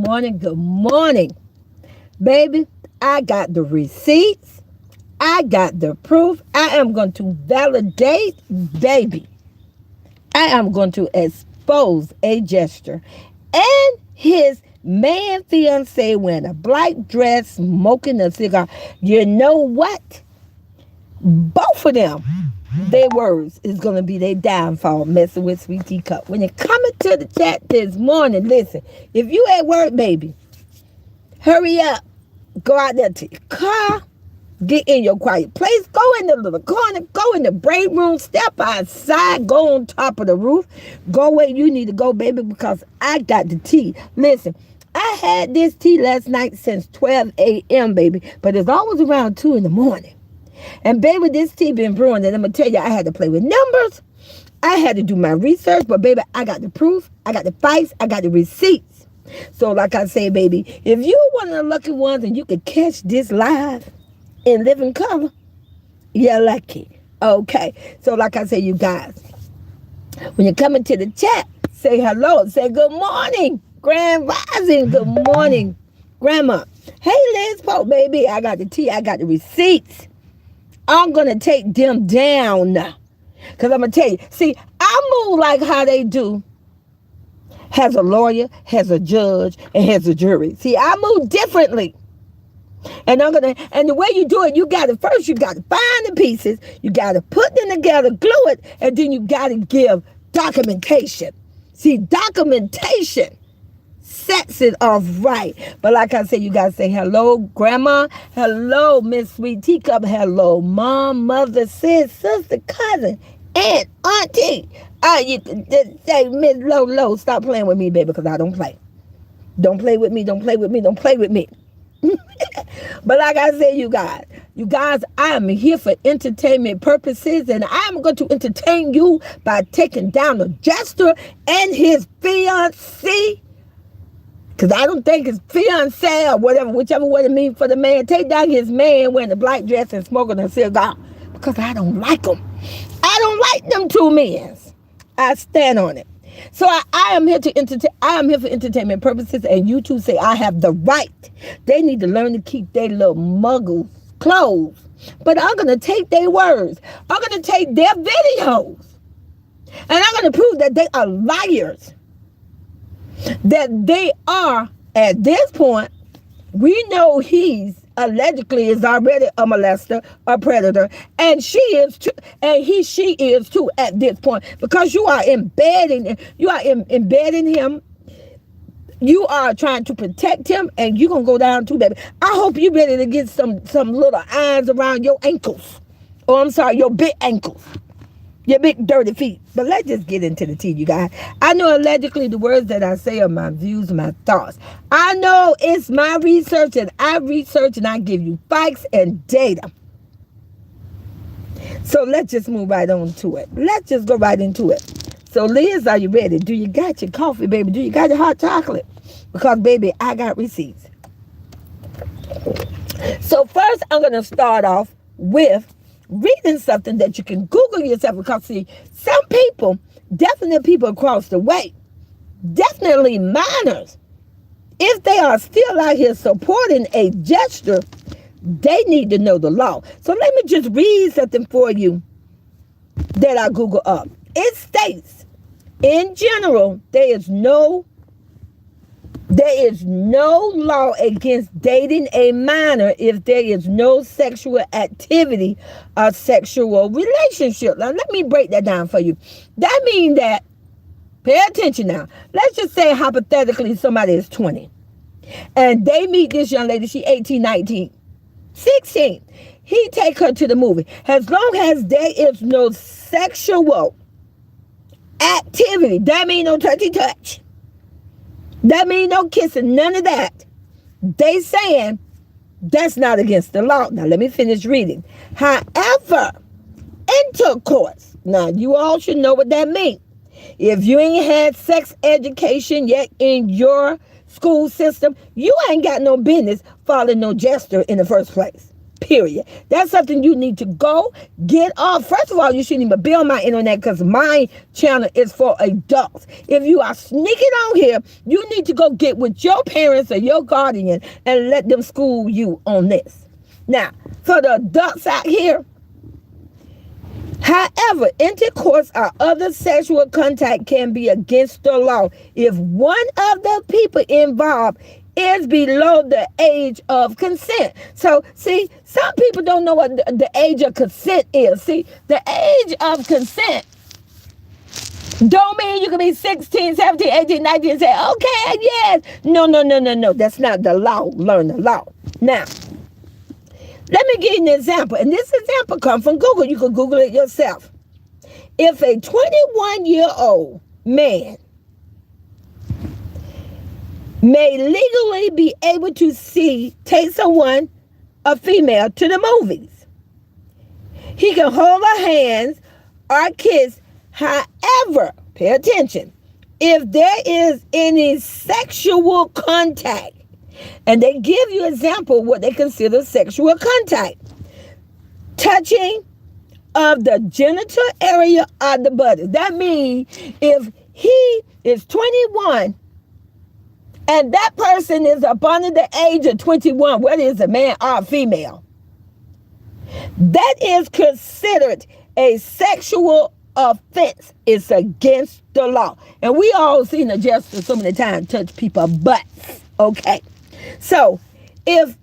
morning, good morning. Baby, I got the receipts. I got the proof. I am going to validate, baby. I am going to expose a Jester and his man fiance wearing a black dress, smoking a cigar. You know what? Both of them, their words is going to be their downfall, messing with Sweet Teacup. When you're coming to the chat this morning, listen, if you at work, baby, hurry up. Go out there to your car. Get in your quiet place. Go in the little corner. Go in the break room. Step outside. Go on top of the roof. Go where you need to go, baby, because I got the tea. Listen, I had this tea last night since 12 a.m., baby, but it's always around 2 in the morning. And, baby, this tea been brewing, and I'm going to tell you, I had to play with numbers. I had to do my research, but, baby, I got the proof. I got the facts. I got the receipts. So, like I say, baby, if you're one of the lucky ones and you could catch this live in living color, you're lucky. Okay. So, like I say, you guys, when you're coming to the chat, say hello. Say good morning, Grand Rising. Good morning, Grandma. Hey, Liz Pope, baby. I got the tea. I got the receipts. I'm going to take them down. Because I'm going to tell you, see, I move like how they do. Has a lawyer, has a judge, and has a jury. See, I move differently. And the way you do it, you got to find the pieces, you got to put them together, glue it, and then you got to give documentation. See, documentation sets it off right. But like I said, you got to say hello, Grandma, hello, Miss Sweet Teacup, hello, Mom, Mother, Sis, Sister, Cousin, Aunt, Auntie. You can just say, Miss Low, stop playing with me, baby, because I don't play. Don't play with me, don't play with me, don't play with me. But like I said, you guys, I am here for entertainment purposes, and I'm going to entertain you by taking down the Jester and his fiancée. Because I don't think his fiancé or whatever, whichever word it means for the man, take down his man wearing a black dress and smoking a cigar. Because I don't like them. I don't like them two men. I stand on it. So I am here to entertain. I am here for entertainment purposes, and you two say I have the right. They need to learn to keep their little muggles closed. But I'm gonna take their words. I'm gonna take their videos, and I'm gonna prove that they are liars. That they are, at this point, we know he's allegedly is already a molester, a predator, and she is too at this point, because you are embedding him. You are trying to protect him, and you're gonna go down too, baby. I hope you're ready to get some little irons around your ankles. Oh, I'm sorry, your big ankles. Your big dirty feet. But let's just get into the tea, you guys. I know allegedly the words that I say are my views, my thoughts. I know it's my research, and I research and I give you facts and data. So let's just move right on to it. Let's just go right into it. So Liz, are you ready? Do you got your coffee, baby? Do you got your hot chocolate? Because, baby, I got receipts. So first, I'm going to start off with reading something that you can Google yourself, because see, some people, definite people across the way, definitely minors, if they are still out here supporting a Jester, they need to know the law. So let me just read something for you that I Google up. It states, in general, there is no law against dating a minor if there is no sexual activity or sexual relationship. Now, let me break that down for you. That means that, pay attention now. Let's just say hypothetically somebody is 20 and they meet this young lady. She 18, 19, 16. He take her to the movie. As long as there is no sexual activity, that means no touchy touch. That means no kissing, none of that. They saying that's not against the law. Now, let me finish reading. However, intercourse. Now, you all should know what that means. If you ain't had sex education yet in your school system, you ain't got no business following no Jester in the first place. period. That's something you need to go get off. First of all, you shouldn't even be on my internet because my channel is for adults. If you are sneaking on here, you need to go get with your parents or your guardian and let them school you on this. Now, for the adults out here, however, intercourse or other sexual contact can be against the law if one of the people involved is below the age of consent. So, see, some people don't know what the age of consent is. See, the age of consent don't mean you can be 16, 17, 18, 19 and say, okay, yes. No. That's not the law. Learn the law. Now, let me give you an example. And this example comes from Google. You can Google it yourself. If a 21-year-old man may legally be able to take someone, a female, to the movies, he can hold her hands or kiss. However, pay attention, if there is any sexual contact, and they give you example of what they consider sexual contact, touching of the genital area of the body. That means if he is 21 and that person is up under the age of 21, whether it's a man or a female, that is considered a sexual offense. It's against the law. And we all seen a Jester so many times touch people's butts. Okay. So if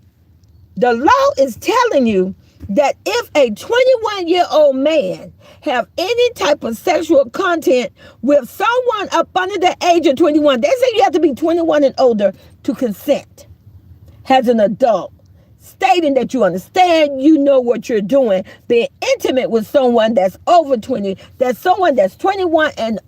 the law is telling you that if a 21-year-old man have any type of sexual content with someone up under the age of 21, they say you have to be 21 and older to consent as an adult, stating that you understand, you know what you're doing, being intimate with someone that's over 20, that's someone that's 21 and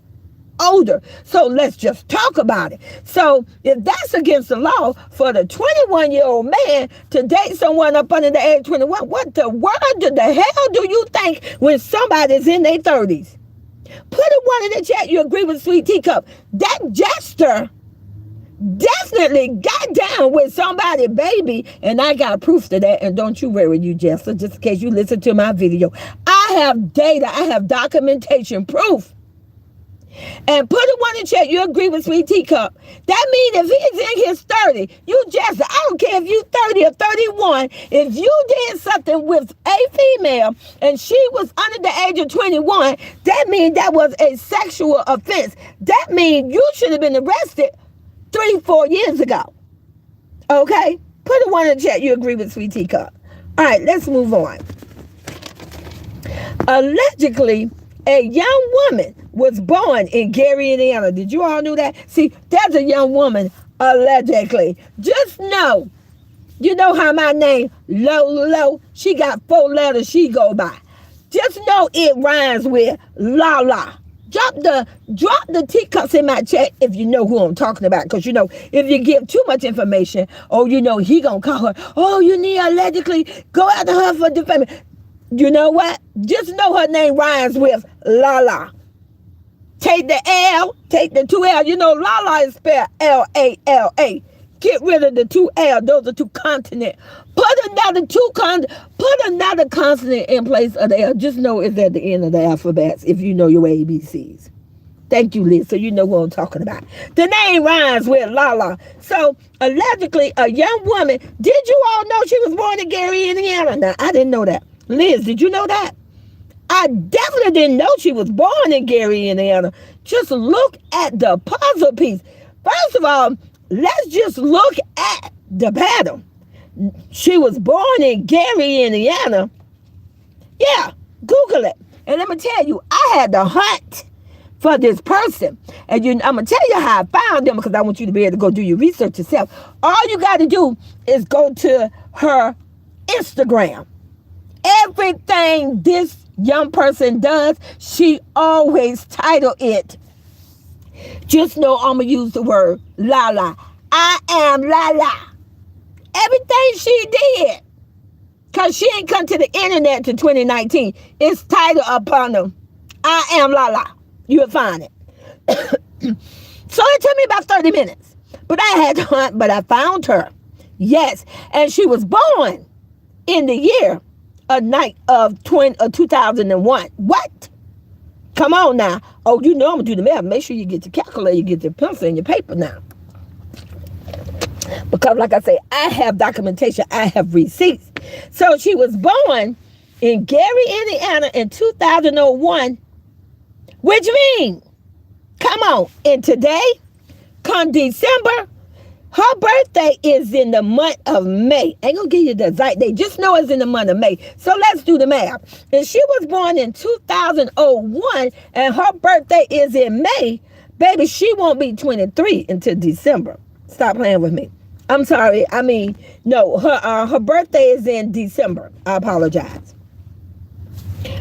older. So let's just talk about it. So if that's against the law for the 21-year-old man to date someone up under the age of 21, what the world, the hell do you think when somebody's in their 30s? Put a one in the chat. You agree with Sweet Teacup. That Jester definitely got down with somebody, baby, and I got proof to that. And don't you worry, you Jester, just in case you listen to my video, I have data, I have documentation proof. And put a one in chat. You agree with Sweet Teacup. That means if he's in his 30, you Jester, I don't care if you 30 or 31, if you did something with a female and she was under the age of 21, that means that was a sexual offense. That means you should have been arrested 3-4 years ago. Okay? Put a one in the chat. You agree with Sweet Teacup. All right, let's move on. Allegedly, a young woman was born in Gary, Indiana. Did you all know that? See, that's a young woman, allegedly. Just know, you know how my name, Lolo, she got 4 letters she go by. Just know it rhymes with la. Drop the teacups in my chat if you know who I'm talking about. Because, you know, if you give too much information, oh, you know, he going to call her, oh, you need allegedly, go after her for defamation. You know what? Just know her name rhymes with Lala. Take the L, take the 2 L. You know, Lala is spelled Lala. Get rid of the 2 L. Those are 2 consonants. Put another consonant in place of the L. Just know it's at the end of the alphabet if you know your ABCs. Thank you, Liz. So you know what I'm talking about. The name rhymes with Lala. So allegedly, a young woman. Did you all know she was born in Gary, Indiana? Now, I didn't know that. Liz, did you know that? I definitely didn't know she was born in Gary, Indiana. Just look at the puzzle piece. First of all, let's just look at the pattern. She was born in Gary, Indiana. Yeah, Google it. And let me tell you, I had to hunt for this person. And I'm going to tell you how I found them because I want you to be able to go do your research yourself. All you got to do is go to her Instagram. Everything this young person does, she always title it. Just know I'm going to use the word Lala. I am Lala. Everything she did, because she ain't come to the internet to 2019, it's titled upon them. I am Lala. You'll find it. So it took me about 30 minutes. But I had to hunt, but I found her. Yes. And she was born in the year of 2001. What? Come on now. Oh, you know I'm going to do the math. Make sure you get your calculator, you get your pencil and your paper now. Because like I say, I have documentation. I have receipts. So she was born in Gary, Indiana in 2001. Which means, come on, and today, come December, her birthday is in the month of May. I ain't gonna give you the exact date. Just know it's in the month of May. So let's do the math. If she was born in 2001 and her birthday is in May, baby, she won't be 23 until December. Stop playing with me. I'm sorry. I mean, no, her birthday is in December. I apologize.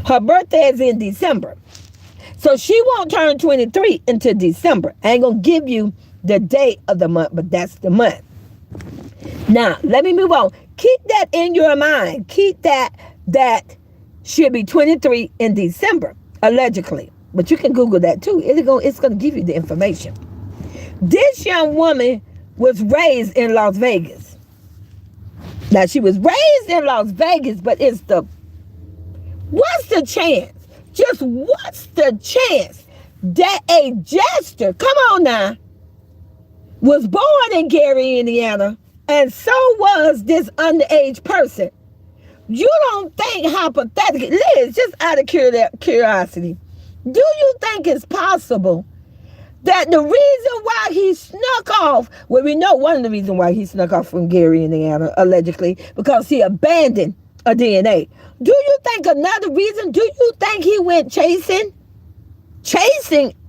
Her birthday is in December. So she won't turn 23 until December. I ain't going to give you the date of the month, but that's the month. Now, let me move on. Keep that in your mind. Keep that she'll be 23 in December, allegedly. But you can Google that too. It's going to give you the information. This young woman was raised in Las Vegas. Now, she was raised in Las Vegas, but what's the chance? Just what's the chance that a Jester, come on now, was born in Gary, Indiana, and so was this underage person? You don't think hypothetically, Liz, just out of curiosity, do you think it's possible that the reason why he snuck off, well, we know one of the reasons why he snuck off from Gary, Indiana, allegedly, because he abandoned a DNA. Do you think another reason, do you think he went chasing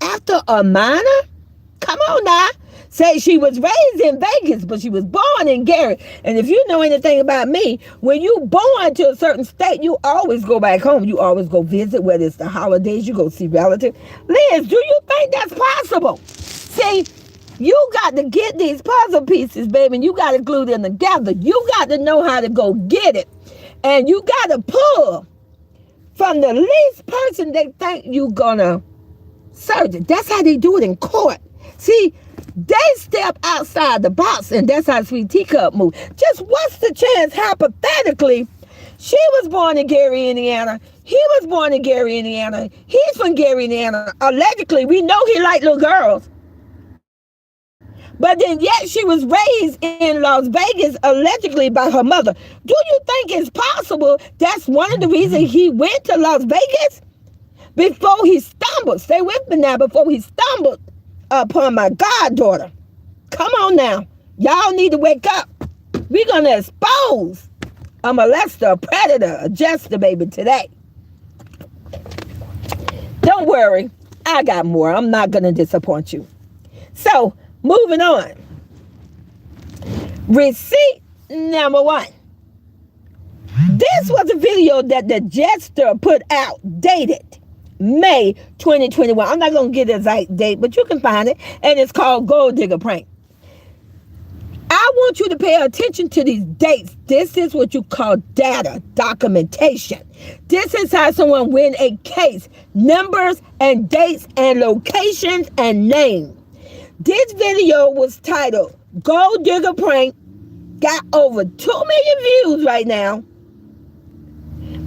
after a minor? Come on now. Say she was raised in Vegas, but she was born in Gary. And if you know anything about me, when you born to a certain state, you always go back home. You always go visit, whether it's the holidays, you go see relatives. Liz, do you think that's possible? See, you got to get these puzzle pieces, baby, and you got to glue them together. You got to know how to go get it. And you got to pull from the least person they think you going to search it. That's how they do it in court. See, they step outside the box, and that's how Sweet Teacup moved. Just what's the chance, hypothetically, she was born in Gary, Indiana. He was born in Gary, Indiana. He's from Gary, Indiana. Allegedly, we know he liked little girls. But then yet she was raised in Las Vegas, allegedly by her mother. Do you think it's possible that's one of the reasons he went to Las Vegas? Before he stumbled, stay with me now, before he stumbled upon my goddaughter. Come on now. Y'all need to wake up. We're going to expose a molester, a predator, a jester, baby, today. Don't worry. I got more. I'm not going to disappoint you. So, moving on. Receipt number 1. This was a video that the Jester put out, dated May 2021. I'm not going to get the exact date, but you can find it. And it's called Gold Digger Prank. I want you to pay attention to these dates. This is what you call data, documentation. This is how someone win a case. Numbers and dates and locations and names. This video was titled Gold Digger Prank. Got over 2 million views right now.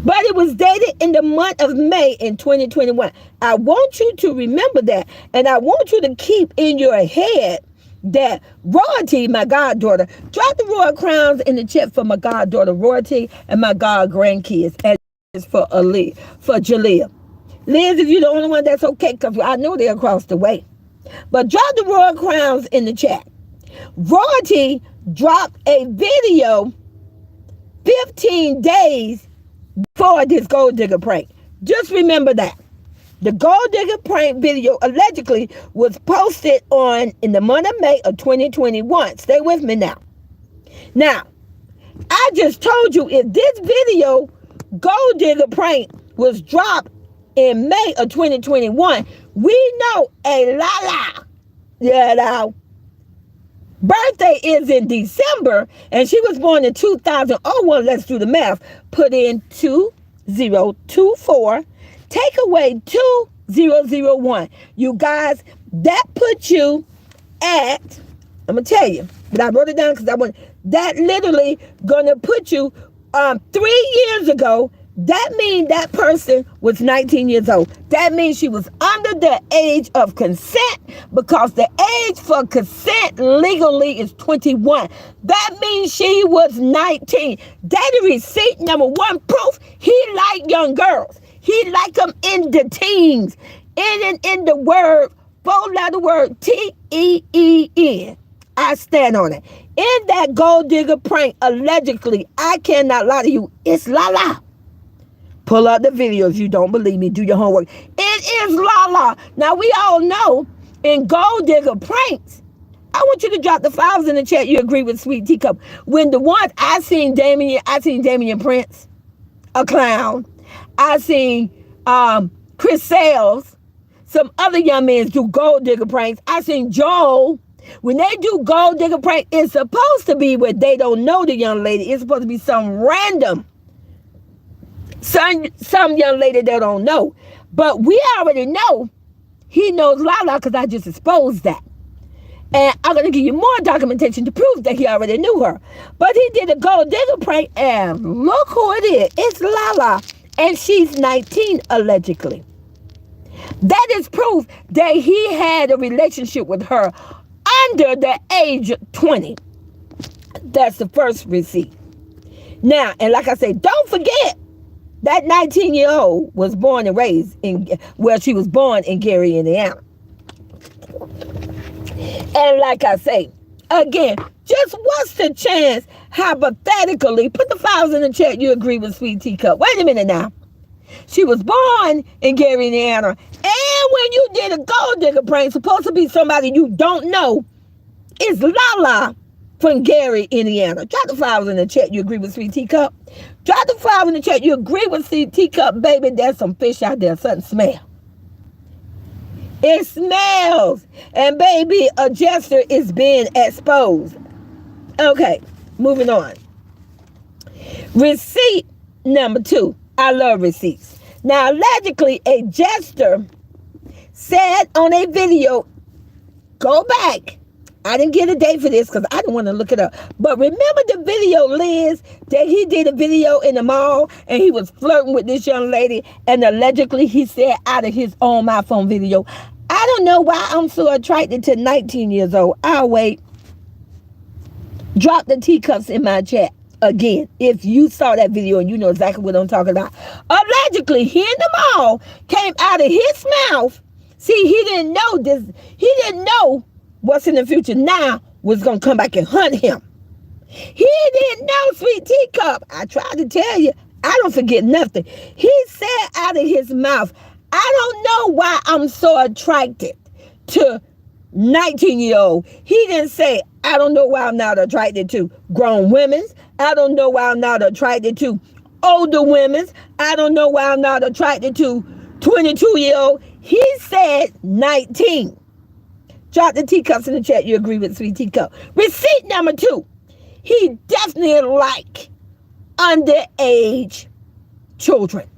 But it was dated in the month of May in 2021. I want you to remember that. And I want you to keep in your head that Royalty, my goddaughter, drop the royal crowns in the chat for my goddaughter Royalty and my god grandkids. And it's for Jalea. Liz, if you're the only one, that's okay, because I know they're across the way. But drop the royal crowns in the chat. Royalty dropped a video 15 days before this Gold Digger Prank. Just remember that. The Gold Digger Prank video allegedly was posted in the month of May of 2021. Stay with me now. Now, I just told you if this video, Gold Digger Prank, was dropped in May of 2021, we know birthday is in December, and she was born in 2000. Oh, well, let's do the math. Put in 2024. Take away 2001. You guys, that puts you at, I'm going to tell you, but I wrote it down because that literally going to put you 3 years ago, that means that person was 19 years old. That means she was under the age of consent, because the age for consent legally is 21. That means she was 19. Daddy receipt number one, proof he like young girls. He like them in the teens. In the word, 4-letter word, T-E-E-N. I stand on it. In that gold digger prank, allegedly, I cannot lie to you, it's Lala. Pull up the videos. You don't believe me, do your homework. It is Lala. Now, we all know in gold digger pranks, I want you to drop the files in the chat. You agree with Sweet Teacup. When the ones I seen Damian Prince, a clown. I seen Chris Sales, some other young men do gold digger pranks. I seen Joel. When they do gold digger prank, it's supposed to be where they don't know the young lady. It's supposed to be some random, some young lady they don't know. But we already know he knows Lala, because I just exposed that. And I'm going to give you more documentation to prove that he already knew her. But he did a gold digger prank, and look who it is. It's Lala. And she's 19, allegedly. That is proof that he had a relationship with her under the age of 20. That's the first receipt. Now, and like I said, don't forget that 19-year-old was born and raised she was born in Gary, Indiana. And like I say, again, just what's the chance, hypothetically, put the files in the chat, you agree with Sweet Teacup. Wait a minute now. She was born in Gary, Indiana. And when you did a gold digger prank, supposed to be somebody you don't know, is Lala from Gary, Indiana. Drop the files in the chat, you agree with Sweet Teacup. Drop the files in the chat, you agree with Sweet Teacup, baby. There's some fish out there, something smell. It smells. And baby, a Jester is being exposed. Okay, moving on. Receipt number 2. I love receipts. Now, allegedly, a Jester said on a video, go back. I didn't get a date for this because I didn't want to look it up. But remember the video, Liz, that he did a video in the mall and he was flirting with this young lady, and allegedly he said out of his own iPhone video, I don't know why I'm so attracted to 19 years old. I'll wait. Drop the teacups in my chat. Again, if you saw that video and you know exactly what I'm talking about. Allegedly, he in the mall came out of his mouth. See, he didn't know this. He didn't know what's in the future now was going to come back and hunt him. He didn't know, Sweet Teacup. I tried to tell you, I don't forget nothing. He said out of his mouth, I don't know why I'm so attracted to 19-year-old. He didn't say, I don't know why I'm not attracted to grown women. I don't know why I'm not attracted to older women. I don't know why I'm not attracted to 22-year-old. He said 19. Drop the teacups in the chat. You agree with Sweet Teacup. Receipt number 2. He definitely like underage children.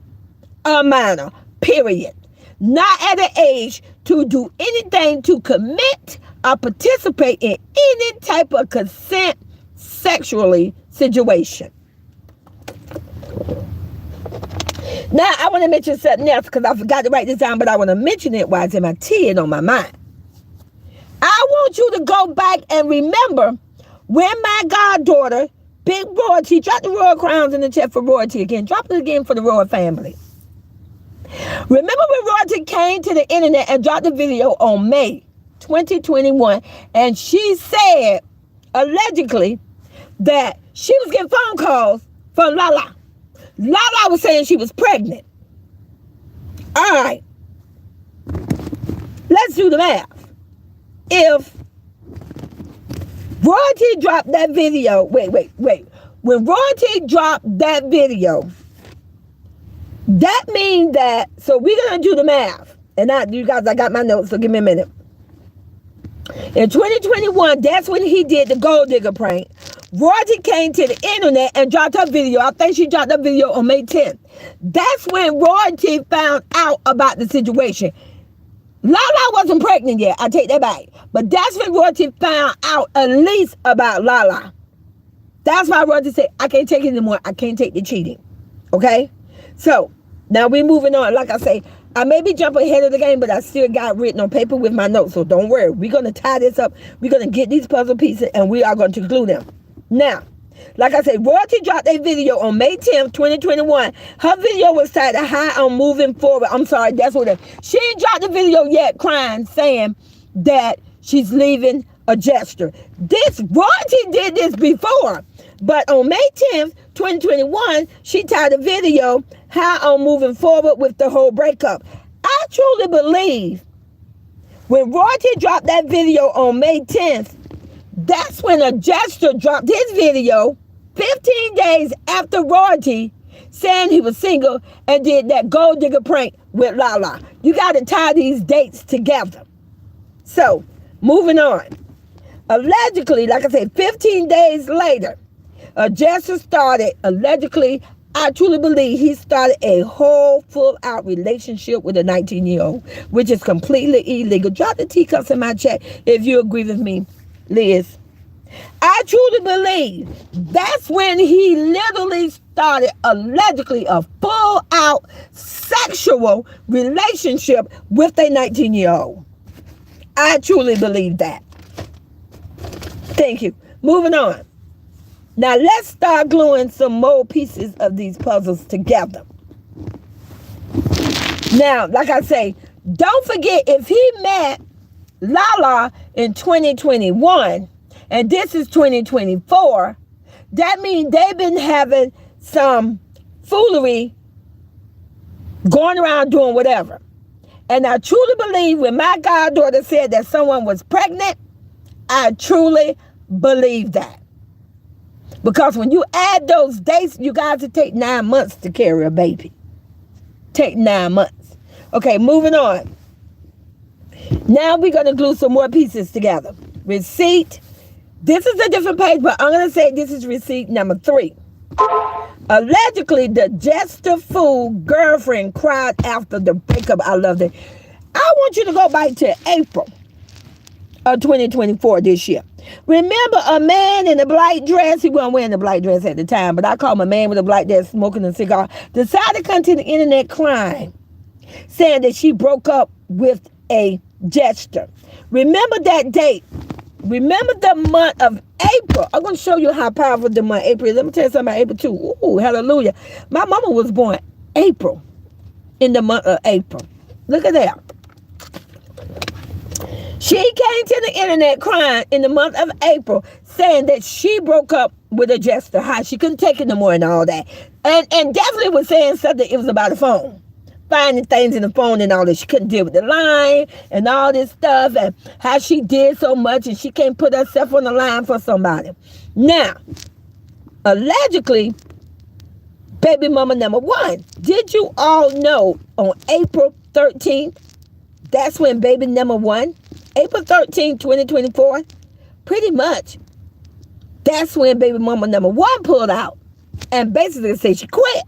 A minor, period. Not at an age to do anything to commit or participate in any type of consent sexually situation. Now, I want to mention something else because I forgot to write this down, but I want to mention it while it's in my tea and on my mind. I want you to go back and remember when my goddaughter, Big Royalty, drop the royal crowns in the chat for Royalty again. Drop it again for the royal family. Remember when Royalty came to the internet and dropped the video on May 2021, and she said, allegedly, that she was getting phone calls from Lala. Lala was saying she was pregnant. All right. Let's do the math. If Royalty dropped that video, wait. When Royalty dropped that video, that means that, so we're going to do the math. And you guys, I got my notes, so give me a minute. In 2021, that's when he did the gold digger prank. Royalty came to the internet and dropped her video. I think she dropped her video on May 10th. That's when Royalty found out about the situation. Lala wasn't pregnant yet. I take that back. But that's when Royalty found out at least about Lala. That's why Roger said, I can't take it anymore. I can't take the cheating. Okay? So, now we're moving on. Like I say, I may be jumping ahead of the game, but I still got written on paper with my notes. So don't worry. We're going to tie this up. We're going to get these puzzle pieces, and we are going to glue them. Now, like I said, Royalty dropped a video on May 10th, 2021. Her video was titled, How I'm Moving Forward. I'm sorry, that's what it is. She ain't dropped the video yet, crying, saying that she's leaving a Jester. This Royalty did this before, but on May 10th, 2021, she titled the video, How I'm Moving Forward with the whole breakup. I truly believe when Royalty dropped that video on May 10th, that's when a Jester dropped his video 15 days after Royalty saying he was single and did that gold digger prank with Lala. You got to tie these dates together. So, moving on. Allegedly, like I said, 15 days later, a Jester started, allegedly, I truly believe he started a whole full-out relationship with a 19-year-old, which is completely illegal. Drop the teacups in my chat if you agree with me, Liz. I truly believe that's when he literally started, allegedly, a full-out sexual relationship with a 19-year-old. I truly believe that. Thank you. Moving on. Now, let's start gluing some more pieces of these puzzles together. Now, like I say, don't forget, if he met Lala in 2021, and this is 2024, that means they've been having some foolery going around doing whatever. And I truly believe when my goddaughter said that someone was pregnant, I truly believe that. Because when you add those dates, you guys, it take 9 months to carry a baby. Take 9 months. Okay, moving on. Now we're going to glue some more pieces together. Receipt. This is a different page, but I'm going to say this is receipt number 3. Allegedly, the Jester fool girlfriend cried after the breakup. I love that. I want you to go back to April of 2024 this year. Remember a man in a black dress, he wasn't wearing a black dress at the time, but I call him a man with a black dress smoking a cigar, decided to come to the internet crying, saying that she broke up with a Jester. Remember that date. Remember the month of April. I'm going to show you how powerful the month April is. Let me tell you something about April too. Ooh, hallelujah. My mama was born April, in the month of April. Look at that. She came to the internet crying in the month of April, saying that she broke up with a Jester. How she couldn't take it no more and all that. And definitely was saying something, it was about the phone. Finding things in the phone and all that. She couldn't deal with the line and all this stuff, and how she did so much and she can't put herself on the line for somebody. Now, allegedly, baby mama number 1. Did you all know on April 13th, that's when baby number 1, April 13th, 2024, pretty much, that's when baby mama number 1 pulled out and basically said she quit.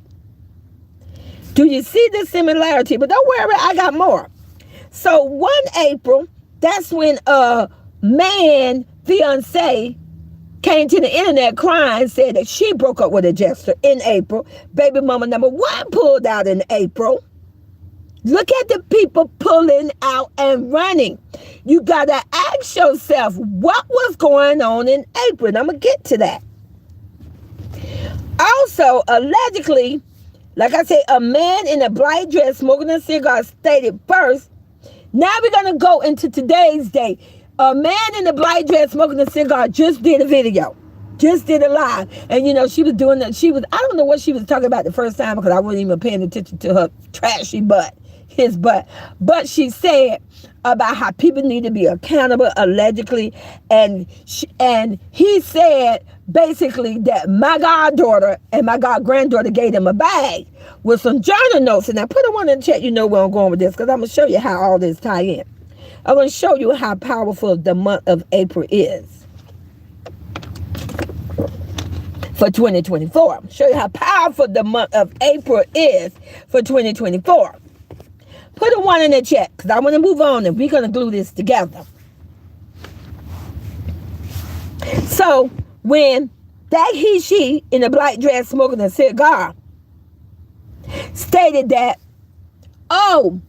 Do you see the similarity? But don't worry, I got more. So 1 April, that's when a man, fiance, came to the internet crying, said that she broke up with a Jester in April. Baby mama number 1 pulled out in April. Look at the people pulling out and running. You got to ask yourself, what was going on in April? And I'm going to get to that. Also, allegedly, like I said, a man in a black dress smoking a cigar stated first. Now we're going to go into today's day. A man in a black dress smoking a cigar just did a video. Just did a live. And, you know, she was doing that. I don't know what she was talking about the first time because I wasn't even paying attention to her trashy butt. His butt. But she said about how people need to be accountable, allegedly. And he said basically that my goddaughter and my god-granddaughter gave him a bag with some journal notes. And I put it on in the chat, you know where I'm going with this, because I'm going to show you how all this tie in. I'm going to show you how powerful the month of April is for 2024. I'm going to show you how powerful the month of April is for 2024. Put a 1 in the chat, because I want to move on and we're going to glue this together. So, when That she in a black dress smoking a cigar stated that, oh,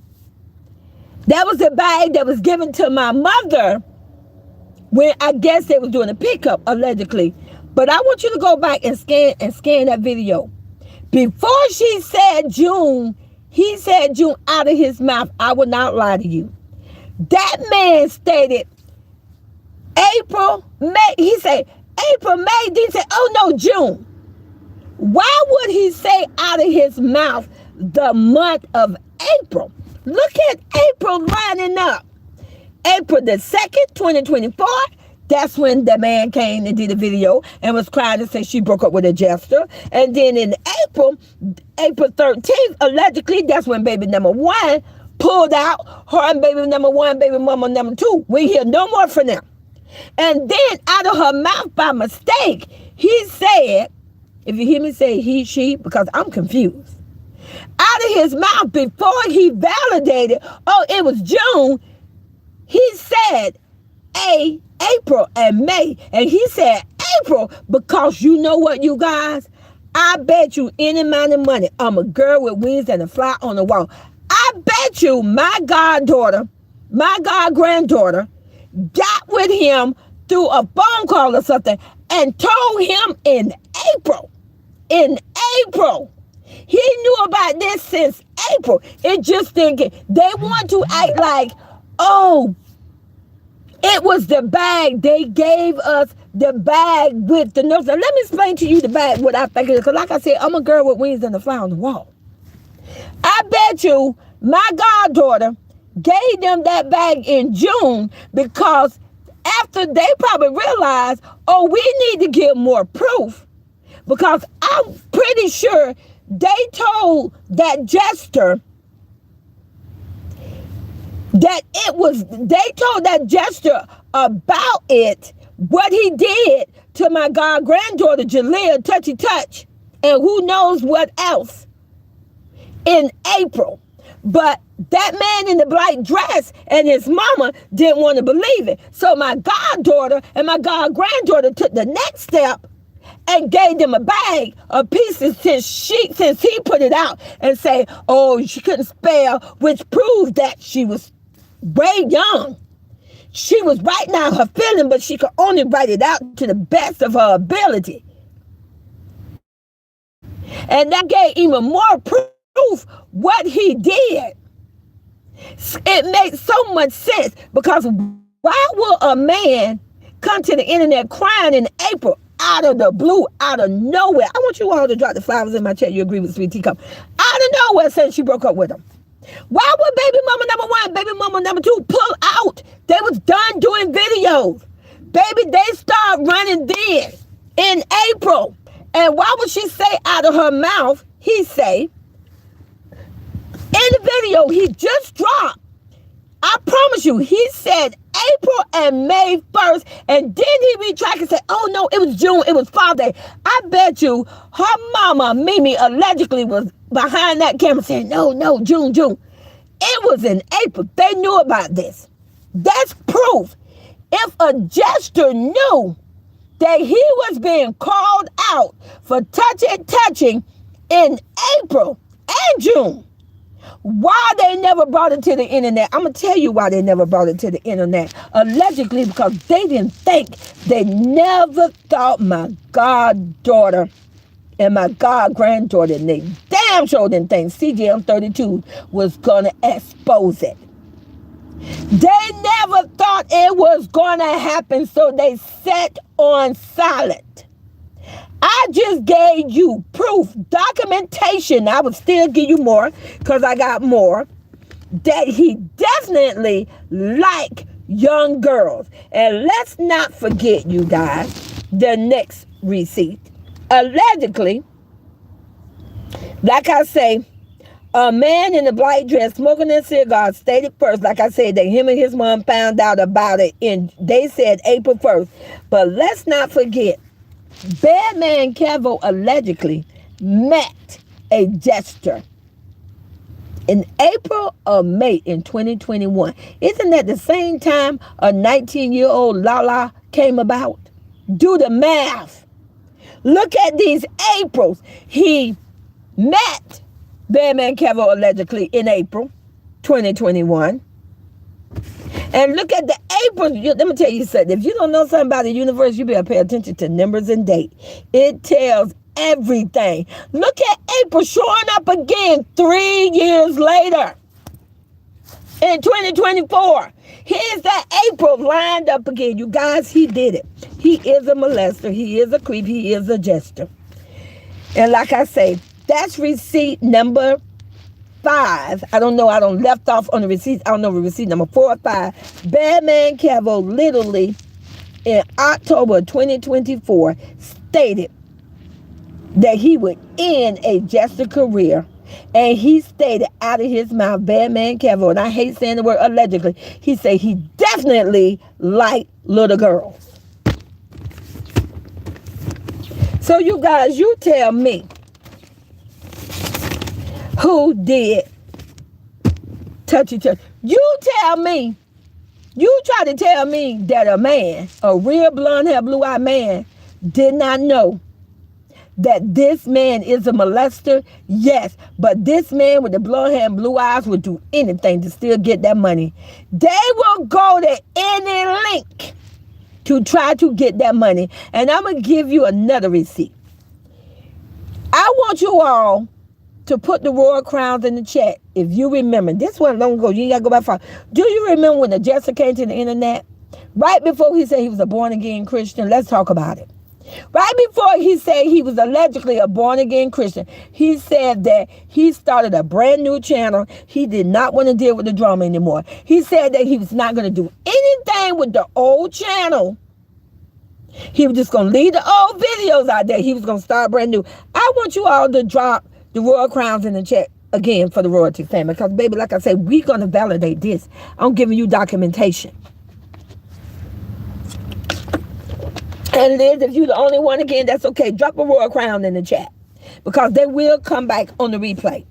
that was the bag that was given to my mother when I guess they was doing a pickup, allegedly. But I want you to go back and scan that video. Before she said June, he said June out of his mouth. I will not lie to you. That man stated April, May. He said April, May. Then he said, oh no, June. Why would he say out of his mouth the month of April? Look at April lining up. April the 2nd, 2024. That's when the man came and did a video and was crying and said she broke up with a Jester. And then in April 13th, allegedly, that's when baby number one pulled out. Her and baby number one, baby mama number two. We hear no more from them. And then out of her mouth by mistake, he said, if you hear me say he, she, because I'm confused. Out of his mouth before he validated, oh, it was June, he said April and May. And he said April because you know what, you guys? I bet you any amount of money I'm a girl with wings and a fly on the wall. I bet you my goddaughter, my god-granddaughter, got with him through a phone call or something and told him in April. In April. He knew about this since April. It just thinking they want to act like, oh, it was the bag. They gave us the bag with the notes. Now, let me explain to you the bag, what I think it is. Because like I said, I'm a girl with wings and a fly on the wall. I bet you my goddaughter gave them that bag in June because after they probably realized, oh, we need to give more proof. Because I'm pretty sure they told that Jester that they told that Jester about it, what he did to my god-granddaughter, Jalea, Touchy Touch, and who knows what else in April. But that man in the black dress and his mama didn't want to believe it. So my goddaughter and my god-granddaughter took the next step and gave them a bag of pieces since he put it out and say, oh, she couldn't spell, which proved that she was way young. She was writing out her feeling, but she could only write it out to the best of her ability. And that gave even more proof what he did. It makes so much sense because why will a man come to the internet crying in April out of the blue, out of nowhere? I want you all to drop the flowers in my chat. You agree with Sweet Teacup. Out of nowhere saying she broke up with him. Why would baby mama number one, baby mama number two pull out? They was done doing videos. Baby, they start running then in April. And why would she say out of her mouth, he say, in the video he just dropped, I promise you, he said April and May 1st, and then he retracted and said, oh no, it was June, it was Father's Day. I bet you her mama, Mimi, allegedly was behind that camera saying, no, June. It was in April. They knew about this. That's proof. If a Jester knew that he was being called out for touching in April and June, why they never brought it to the internet? I'm going to tell you why they never brought it to the internet. Allegedly because they didn't think, they never thought my goddaughter and my god-granddaughter, and they damn sure didn't think CGM 32 was going to expose it. They never thought it was going to happen, so they sat on silent. I just gave you proof, documentation. I would still give you more because I got more. That he definitely liked young girls. And let's not forget, you guys, the next receipt. Allegedly, like I say, a man in a black dress smoking a cigar stated first, like I said, that him and his mom found out about it they said April 1st. But let's not forget, Badman Kevo allegedly met a Jester in April or May in 2021. Isn't that the same time a 19-year-old Lala came about? Do the math. Look at these Aprils. He met Badman Kevo allegedly in April 2021. And look at the April. Let me tell you something. If you don't know something about the universe, you better pay attention to numbers and date. It tells everything. Look at April showing up again 3 years later in 2024. Here's that April lined up again. You guys, he did it. He is a molester. He is a creep. He is a jester. And like I say, that's receipt number 5. I don't know. I don't left off on the receipt. I don't know the receipt number 4 or 5. Badman Kevo literally in October 2024 stated that he would end a jester career. And he stated out of his mouth, Badman Kevo, and I hate saying the word allegedly, he said he definitely liked little girls. So you guys, you tell me who did touchy touch. You tell me, you try to tell me that a man, a real blonde hair, blue eyed man, did not know that this man is a molester. Yes, but this man with the blonde hair and blue eyes would do anything to still get that money. They will go to any link to try to get that money. And I'm going to give you another receipt. I want you all to put the royal crowns in the chat. If you remember, this one long ago, you ain't got to go back far. Do you remember when the Jester came to the internet? Right before he said he was a born-again Christian. Let's talk about it. Right before he said he was allegedly a born-again Christian, he said that he started a brand new channel. He did not want to deal with the drama anymore. He said that he was not going to do anything with the old channel. He was just going to leave the old videos out there. He was going to start brand new. I want you all to drop the royal crowns in the chat again for the royalty family. Because, baby, like I said, we're going to validate this. I'm giving you documentation. And Liz, if you're the only one again, that's okay. Drop a royal crown in the chat. Because they will come back on the replay.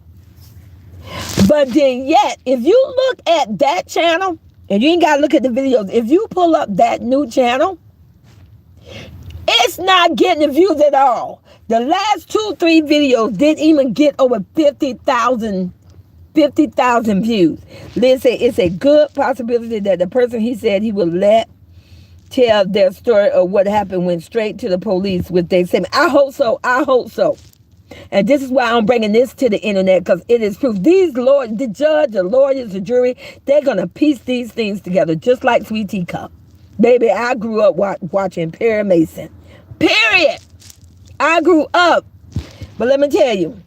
But then yet, if you look at that channel, and you ain't got to look at the videos. If you pull up that new channel, it's not getting the views at all. The last 2-3 videos didn't even get over 50,000 views. Liz said it's a good possibility that the person he said he would let tell their story of what happened went straight to the police with their statement. I hope so. I hope so. And this is why I'm bringing this to the internet, because it is proof. These lawyers, the judge, the lawyers, the jury, they're going to piece these things together just like Sweet Teacup. Baby, I grew up watching Perry Mason. Period. I grew up. But let me tell you.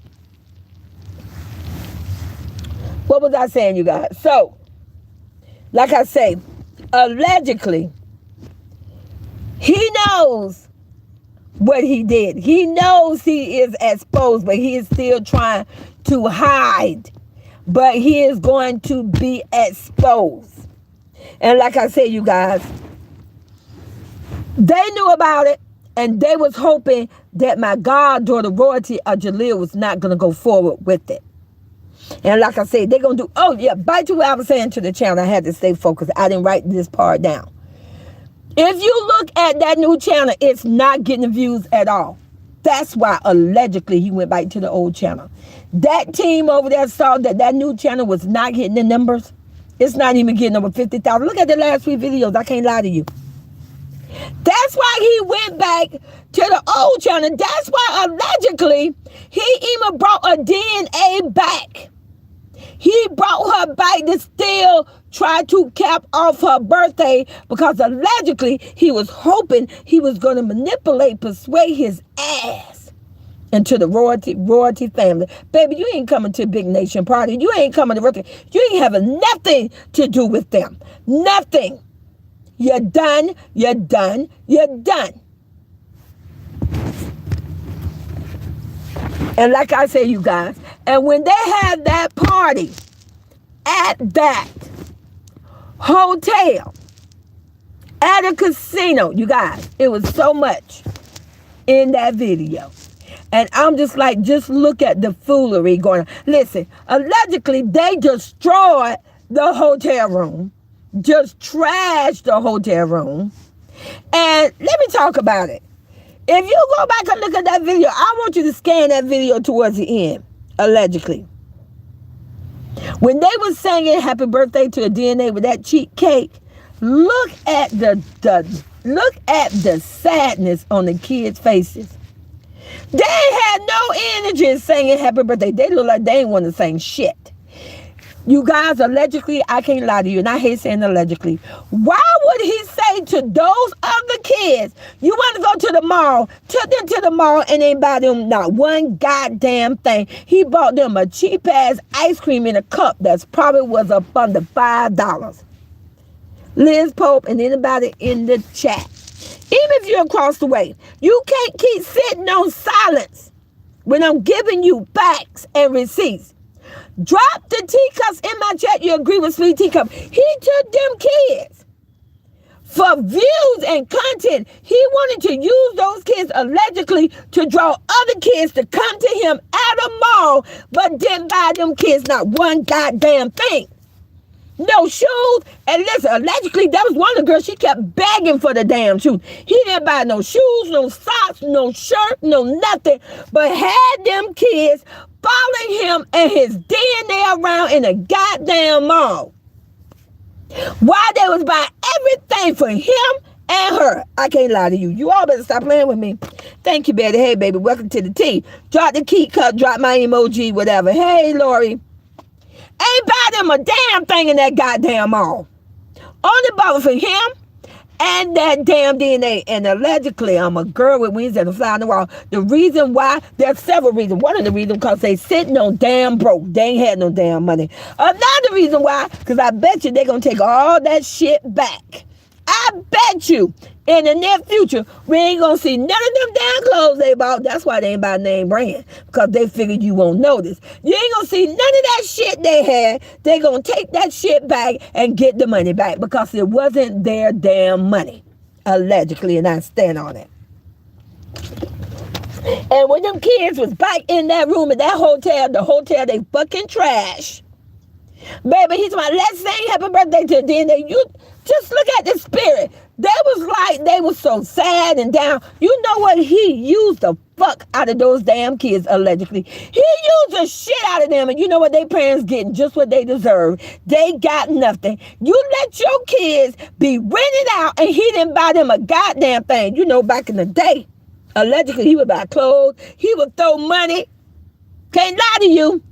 What was I saying, you guys? So, like I say, allegedly, he knows what he did. He knows he is exposed, but he is still trying to hide. But he is going to be exposed. And like I said, you guys, they knew about it, and they was hoping that my goddaughter royalty of Jaleel was not going to go forward with it. And like I said, they're going to do, oh yeah, back to what I was saying to the channel. I had to stay focused. I didn't write this part down. If you look at that new channel, it's not getting the views at all. That's why allegedly he went back to the old channel. That team over there saw that that new channel was not hitting the numbers. It's not even getting over 50,000. Look at the last 3 videos. I can't lie to you. That's why he went back to the old channel. That's why allegedly he even brought a DNA back. He brought her back to still try to cap off her birthday, because allegedly he was hoping he was going to manipulate, persuade his ass into the royalty family. Baby, you ain't coming to Big Nation Party. You ain't coming to royalty. You ain't having nothing to do with them. Nothing. You're done. You're done. You're done. And like I say, you guys, and when they had that party at that hotel, at a casino, you guys, it was so much in that video. And I'm just like, just look at the foolery going on. Listen, allegedly, they destroyed the hotel room, just trashed the hotel room. And let me talk about it. If you go back and look at that video, I want you to scan that video towards the end, allegedly. When they were singing happy birthday to a DNA with that cheap cake, look at the sadness on the kids' faces. They had no energy in singing happy birthday. They look like they ain't want to sing shit. You guys, allegedly, I can't lie to you, and I hate saying allegedly. Why would he say to those other kids, you want to go to the mall, took them to the mall and ain't buy them not one goddamn thing. He bought them a cheap-ass ice cream in a cup that's probably was up under $5. Liz Pope and anybody in the chat. Even if you're across the way, you can't keep sitting on silence when I'm giving you facts and receipts. Drop the teacups in my chat. You agree with Sweet Teacup. He took them kids for views and content. He wanted to use those kids allegedly to draw other kids to come to him at a mall, but didn't buy them kids not one goddamn thing. No shoes. And listen, allegedly, that was one of the girls, she kept begging for the damn shoes. He didn't buy no shoes, no socks, no shirt, no nothing, but had them kids following him and his DNA around in a goddamn mall. While they was buying everything for him and her. I can't lie to you. You all better stop playing with me. Thank you, Betty. Hey, baby, welcome to the tea. Drop the key cup, drop my emoji, whatever. Hey, Lori. Ain't buy them a damn thing in that goddamn mall. Only bought for him and that damn DNA. And allegedly, I'm a girl with wings and a fly on the wall. The reason why, there's several reasons. One of the reasons, because they sitting on damn broke. They ain't had no damn money. Another reason why, because I bet you they're going to take all that shit back. I bet you in the near future, we ain't going to see none of them damn clothes they bought. That's why they ain't buy name brand, because they figured you won't notice. You ain't going to see none of that shit they had. They going to take that shit back and get the money back because it wasn't their damn money, allegedly, and I stand on it. And when them kids was back in that room at that hotel, the hotel they fucking trash. Baby, he's my let's sing happy birthday to DNA. You just look at the spirit. They was like, they was so sad and down. You know what? He used the fuck out of those damn kids, allegedly. He used the shit out of them. And you know what? Their parents getting just what they deserve. They got nothing. You let your kids be rented out and he didn't buy them a goddamn thing. You know, back in the day, allegedly, he would buy clothes. He would throw money. Can't lie to you.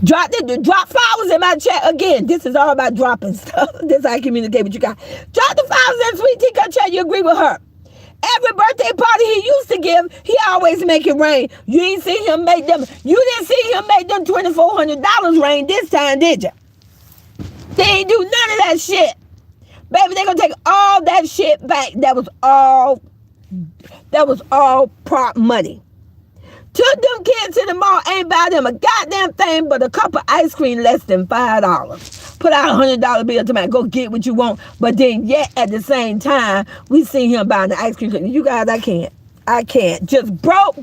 Drop flowers in my chat. Again, this is all about dropping stuff. This is how I communicate with you guys. Drop the flowers in Sweet Teacup chat. You agree with her. Every birthday party he used to give, he always make it rain. You ain't see him make them. You didn't see him make them $2,400 rain this time, did you? They ain't do none of that shit. Baby, they gonna take all that shit back. That was all prop money. Took them kids to the mall, ain't buy them a goddamn thing but a cup of ice cream less than $5. Put out a $100 bill to me, go get what you want. But then yet at the same time, we see him buying the ice cream. You guys, I can't. Just broke.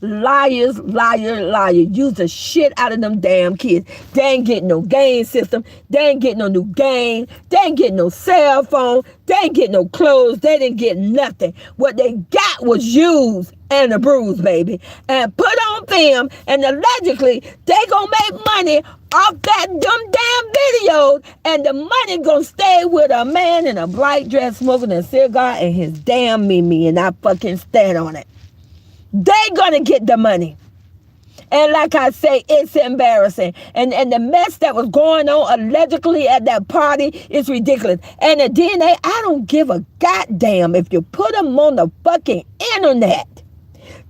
Liars. Use the shit out of them damn kids. They ain't getting no game system. They ain't getting no new game. They ain't getting no cell phone. They ain't getting no clothes. They didn't get nothing. What they got was used and a bruise, baby. And put on film. And allegedly, they gonna make money off that them damn videos. And the money gonna stay with a man in a bright dress smoking a cigar and his damn Mimi. And I fucking stand on it. They gonna get the money. And like I say, it's embarrassing. And the mess that was going on allegedly at that party is ridiculous. And the DNA, I don't give a goddamn if you put them on the fucking internet.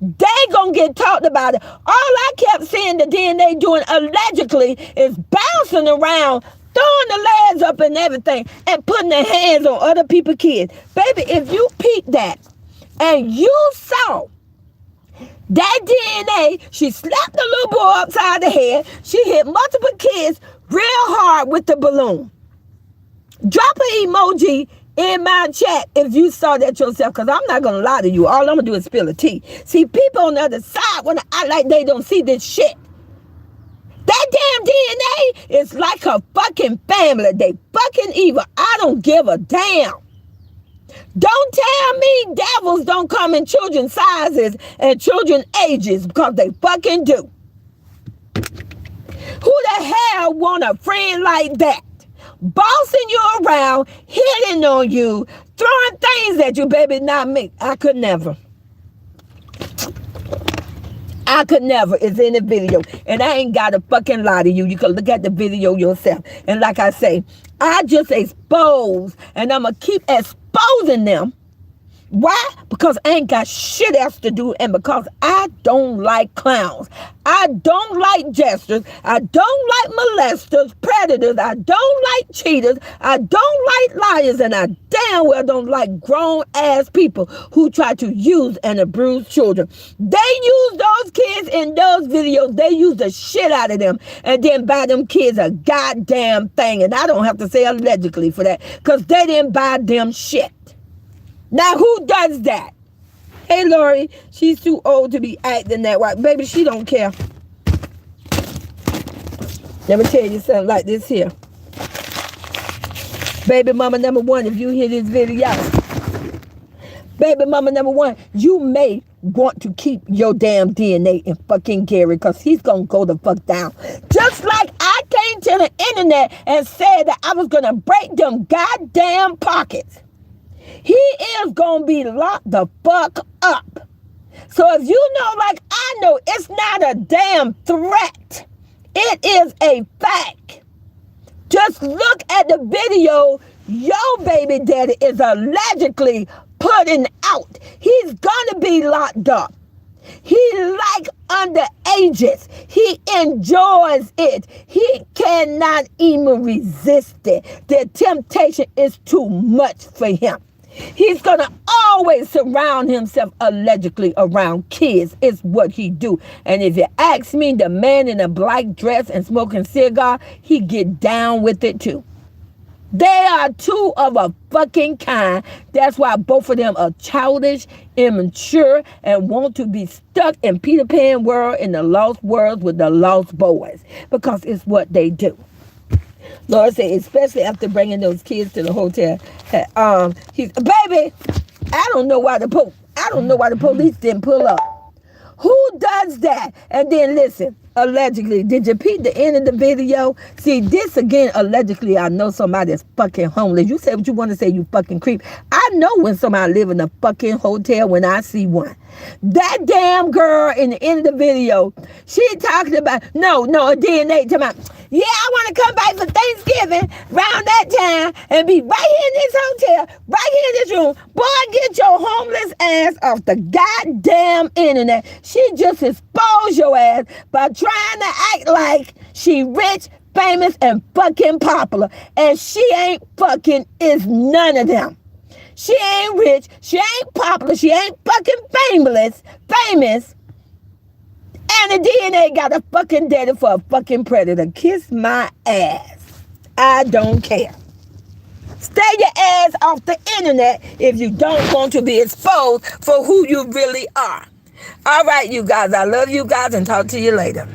They gonna get talked about it. All I kept seeing the DNA doing allegedly is bouncing around, throwing the legs up and everything, and putting their hands on other people's kids. Baby, if you peeped that and you saw that DNA, she slapped the little boy upside the head. She hit multiple kids real hard with the balloon. Drop an emoji in my chat if you saw that yourself, because I'm not going to lie to you. All I'm going to do is spill the tea. See, people on the other side want to act like they don't see this shit. That damn DNA is like a fucking family. They fucking evil. I don't give a damn. Don't tell me devils don't come in children's sizes and children's ages, because they fucking do. Who the hell want a friend like that? Bossing you around, hitting on you, throwing things at you, baby, not me. I could never. It's in the video. And I ain't got to fucking lie to you. You can look at the video yourself. And like I say, I just expose, and I'm going to keep exposing them. Why? Because I ain't got shit else to do, and because I don't like clowns. I don't like jesters. I don't like molesters, predators. I don't like cheaters. I don't like liars, and I damn well don't like grown-ass people who try to use and abuse children. They use those kids in those videos. They use the shit out of them and then buy them kids a goddamn thing. And I don't have to say allegedly for that, because they didn't buy them shit. Now, who does that? Hey, Lori, she's too old to be acting that way. Baby, she don't care. Let me tell you something like this here. Baby mama number one, if you hear this video, baby mama number one, you may want to keep your damn DNA in fucking Gary, because he's going to go the fuck down. Just like I came to the internet and said that I was going to break them goddamn pockets. He is going to be locked the fuck up. So if you know, like I know, it's not a damn threat. It is a fact. Just look at the video your baby daddy is allegedly putting out. He's going to be locked up. He like underages. He enjoys it. He cannot even resist it. The temptation is too much for him. He's going to always surround himself allegedly around kids. It's what he do. And if you ask me, the man in a black dress and smoking cigar, he get down with it too. They are two of a fucking kind. That's why both of them are childish, immature, and want to be stuck in Peter Pan world, in the lost world with the lost boys. Because it's what they do. Lord said, especially after bringing those kids to the hotel. He's baby. I don't know why the police didn't pull up. Who does that? And then listen, allegedly, did you peep the end of the video? See, this again, allegedly, I know somebody's fucking homeless. You say what you want to say, you fucking creep. I know when somebody live in a fucking hotel when I see one. That damn girl in the end of the video, she talking about, no, a DNA, talking about, yeah, I want to come back for Thanksgiving around that time and be right here in this hotel, right here in this room. Boy, get your homeless ass off the goddamn internet. She just exposed your ass by trying to act like she rich, famous, and fucking popular. And she ain't fucking is none of them. She ain't rich, she ain't popular, she ain't fucking famous. And the DNA got a fucking daddy for a fucking predator. Kiss my ass. I don't care. Stay your ass off the internet if you don't want to be exposed for who you really are. All right, you guys. I love you guys and talk to you later.